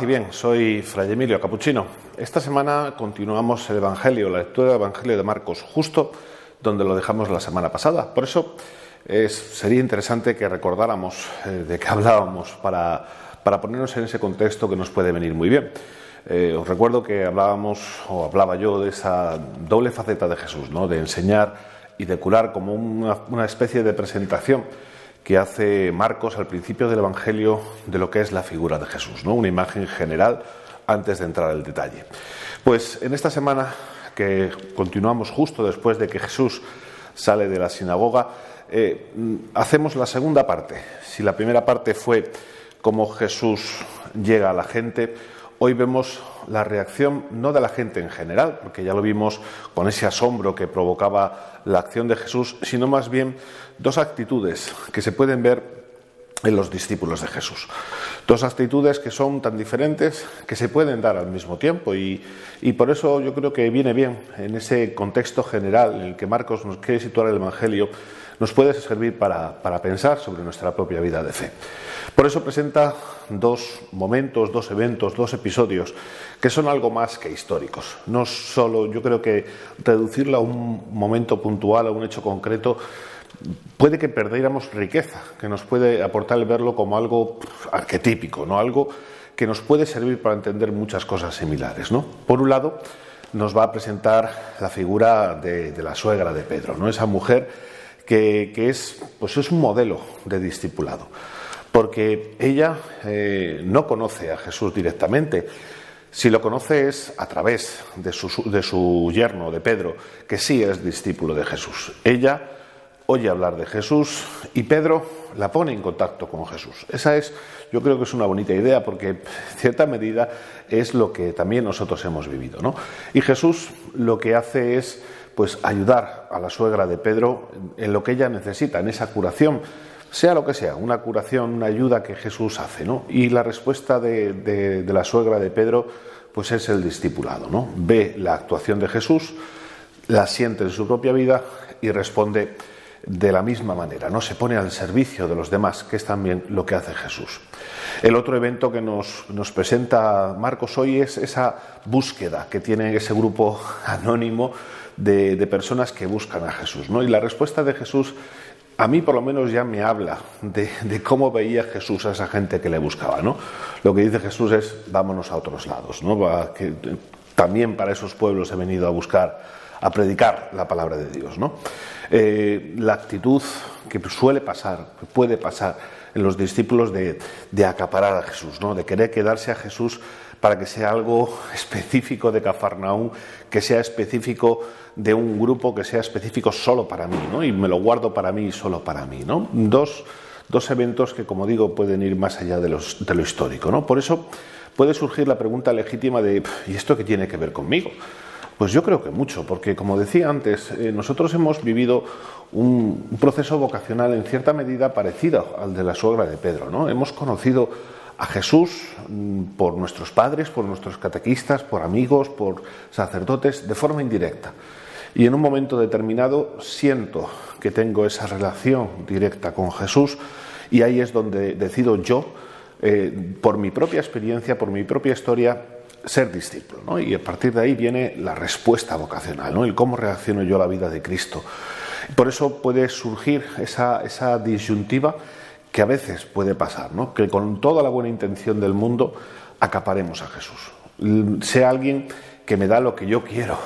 Paz y bien, soy Fray Emilio Capuchino. Esta semana continuamos el Evangelio, la lectura del Evangelio de Marcos, justo donde lo dejamos la semana pasada. Por eso sería interesante que recordáramos de qué hablábamos para ponernos en ese contexto que nos puede venir muy bien. Os recuerdo que hablaba yo de esa doble faceta de Jesús, ¿no? De enseñar y de curar, como una especie de presentación que hace Marcos al principio del Evangelio de lo que es la figura de Jesús, ¿no? Una imagen general antes de entrar al detalle. Pues en esta semana que continuamos justo después de que Jesús sale de la sinagoga, hacemos la segunda parte. Si la primera parte fue cómo Jesús llega a la gente, hoy vemos la reacción no de la gente en general, porque ya lo vimos con ese asombro que provocaba la acción de Jesús, sino más bien dos actitudes que se pueden ver en los discípulos de Jesús. Dos actitudes que son tan diferentes que se pueden dar al mismo tiempo y por eso yo creo que viene bien en ese contexto general en el que Marcos nos quiere situar el Evangelio, nos puede servir para pensar sobre nuestra propia vida de fe. Por eso presenta dos momentos, dos eventos, dos episodios que son algo más que históricos. No solo, yo creo que reducirlo a un momento puntual, a un hecho concreto, puede que perdiéramos riqueza, que nos puede aportar el verlo como algo arquetípico, ¿no? Algo que nos puede servir para entender muchas cosas similares, ¿no? Por un lado, nos va a presentar la figura de la suegra de Pedro, ¿no? Esa mujer que es un modelo de discipulado, porque ella no conoce a Jesús directamente. Si lo conoce es a través de su yerno, de Pedro, que sí es discípulo de Jesús. Ella oye hablar de Jesús y Pedro la pone en contacto con Jesús. Yo creo que es una bonita idea porque en cierta medida es lo que también nosotros hemos vivido, ¿no? Y Jesús lo que hace es ayudar a la suegra de Pedro en lo que ella necesita, en esa curación, sea lo que sea, una curación, una ayuda que Jesús hace, ¿no? Y la respuesta de la suegra de Pedro es el discipulado, ¿no? Ve la actuación de Jesús, la siente en su propia vida y responde de la misma manera, ¿no? Se pone al servicio de los demás, que es también lo que hace Jesús. El otro evento que nos presenta Marcos hoy es esa búsqueda que tiene ese grupo anónimo de personas que buscan a Jesús, ¿no? Y la respuesta de Jesús, a mí por lo menos ya me habla de cómo veía Jesús a esa gente que le buscaba, ¿no? Lo que dice Jesús es: vámonos a otros lados, ¿no? Que también para esos pueblos he venido a buscar, a predicar la palabra de Dios, ¿no? La actitud que suele pasar, que puede pasar en los discípulos de acaparar a Jesús, ¿no? De querer quedarse a Jesús para que sea algo específico de Cafarnaúm, que sea específico de un grupo, que sea específico solo para mí, ¿no? Y me lo guardo para mí y solo para mí, ¿no? Dos eventos que, como digo, pueden ir más allá de lo histórico, ¿no? Por eso puede surgir la pregunta legítima de ¿y esto qué tiene que ver conmigo? Pues yo creo que mucho, porque como decía antes, nosotros hemos vivido un proceso vocacional en cierta medida parecido al de la suegra de Pedro, ¿no? Hemos conocido a Jesús por nuestros padres, por nuestros catequistas, por amigos, por sacerdotes, de forma indirecta. Y en un momento determinado siento que tengo esa relación directa con Jesús y ahí es donde decido yo, por mi propia experiencia, por mi propia historia, ser discípulo, ¿no? Y a partir de ahí viene la respuesta vocacional, ¿no? El cómo reacciono yo a la vida de Cristo. Por eso puede surgir esa disyuntiva que a veces puede pasar, ¿no? Que con toda la buena intención del mundo acaparemos a Jesús. Sea alguien que me da lo que yo quiero,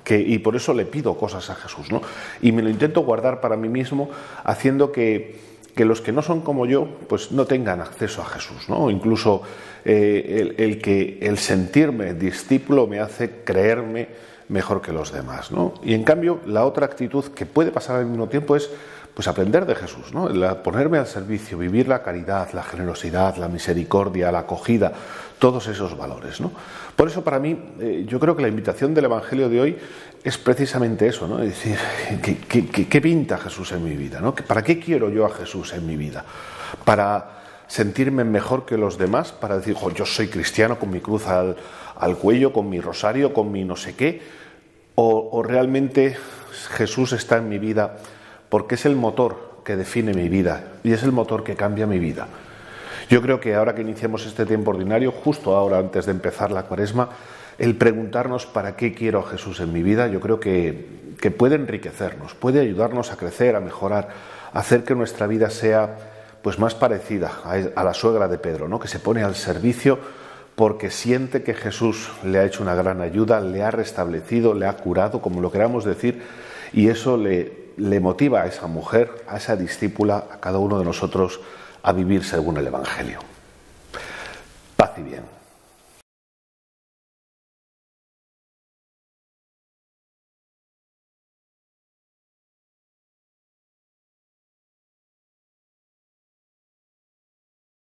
y por eso le pido cosas a Jesús, ¿no? Y me lo intento guardar para mí mismo, haciendo que los que no son como yo no tengan acceso a Jesús, ¿no? Incluso el sentirme discípulo me hace creerme mejor que los demás, ¿no? Y en cambio la otra actitud que puede pasar al mismo tiempo es aprender de Jesús, ¿no? Ponerme al servicio, vivir la caridad, la generosidad, la misericordia, la acogida, todos esos valores, ¿no? Por eso para mí yo creo que la invitación del Evangelio de hoy es precisamente eso, ¿no? Es decir, ¿qué pinta Jesús en mi vida, ¿no? ¿Para qué quiero yo a Jesús en mi vida? ¿Para sentirme mejor que los demás? ¿Para decir, yo soy cristiano con mi cruz al cuello, con mi rosario, con mi no sé qué? ¿O realmente Jesús está en mi vida porque es el motor que define mi vida y es el motor que cambia mi vida? Yo creo que ahora que iniciamos este tiempo ordinario, justo ahora antes de empezar la Cuaresma, el preguntarnos para qué quiero a Jesús en mi vida, yo creo que puede enriquecernos, puede ayudarnos a crecer, a mejorar, a hacer que nuestra vida sea pues más parecida a la suegra de Pedro, ¿no? Que se pone al servicio porque siente que Jesús le ha hecho una gran ayuda, le ha restablecido, le ha curado, como lo queramos decir, y eso le motiva a esa mujer, a esa discípula, a cada uno de nosotros a vivir según el Evangelio. Paz y bien.